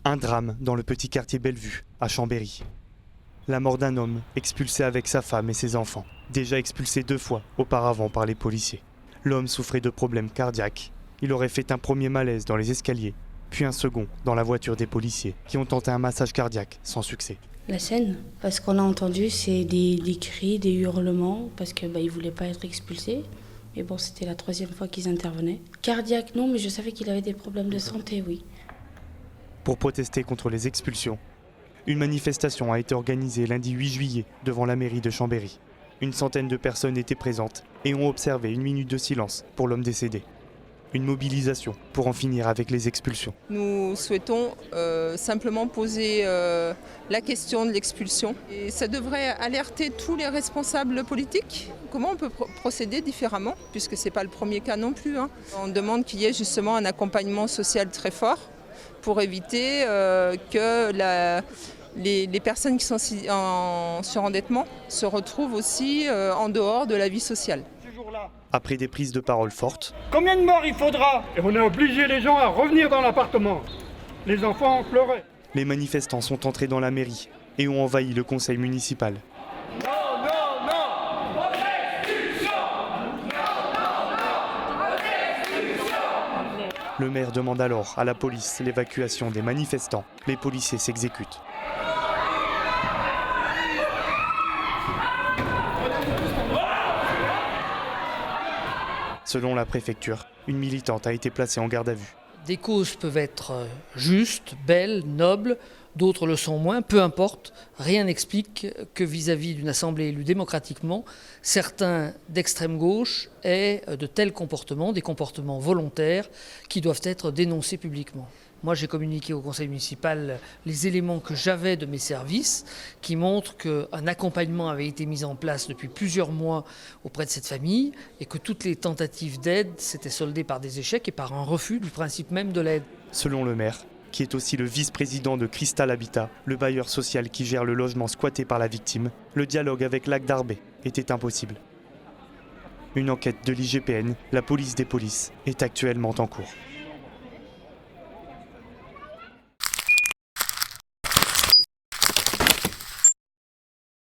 Un drame dans le petit quartier Bellevue, à Chambéry. La mort d'un homme expulsé avec sa femme et ses enfants, déjà expulsé 2 fois auparavant par les policiers. L'homme souffrait de problèmes cardiaques. Il aurait fait un premier malaise dans les escaliers, puis un second dans la voiture des policiers, qui ont tenté un massage cardiaque sans succès. La scène, parce qu'on a entendu, c'est des cris, des hurlements, parce qu'il ne voulait pas être expulsé. Mais bon, c'était la 3e fois qu'ils intervenaient. Cardiaque, non, mais je savais qu'il avait des problèmes de santé, oui. Pour protester contre les expulsions, une manifestation a été organisée lundi 8 juillet devant la mairie de Chambéry. Une centaine de personnes étaient présentes et ont observé 1 minute de silence pour l'homme décédé. Une mobilisation pour en finir avec les expulsions. Nous souhaitons simplement poser la question de l'expulsion. Et ça devrait alerter tous les responsables politiques. Comment on peut procéder différemment, puisque ce n'est pas le premier cas non plus. On demande qu'il y ait justement un accompagnement social très fort pour éviter que les personnes qui sont en surendettement se retrouvent aussi en dehors de la vie sociale. Après des prises de parole fortes, combien de morts il faudra? Et on a obligé les gens à revenir dans l'appartement. Les enfants pleuraient. Les manifestants sont entrés dans la mairie et ont envahi le conseil municipal. Non, non, non! Le maire demande alors à la police l'évacuation des manifestants. Les policiers s'exécutent. Selon la préfecture, une militante a été placée en garde à vue. Des causes peuvent être justes, belles, nobles, d'autres le sont moins, peu importe. Rien n'explique que vis-à-vis d'une assemblée élue démocratiquement, certains d'extrême gauche aient de tels comportements, des comportements volontaires qui doivent être dénoncés publiquement. Moi, j'ai communiqué au conseil municipal les éléments que j'avais de mes services qui montrent qu'un accompagnement avait été mis en place depuis plusieurs mois auprès de cette famille et que toutes les tentatives d'aide s'étaient soldées par des échecs et par un refus du principe même de l'aide. Selon le maire, qui est aussi le vice-président de Cristal Habitat, le bailleur social qui gère le logement squatté par la victime, le dialogue avec Lac d'Arbet était impossible. Une enquête de l'IGPN, la police des polices, est actuellement en cours.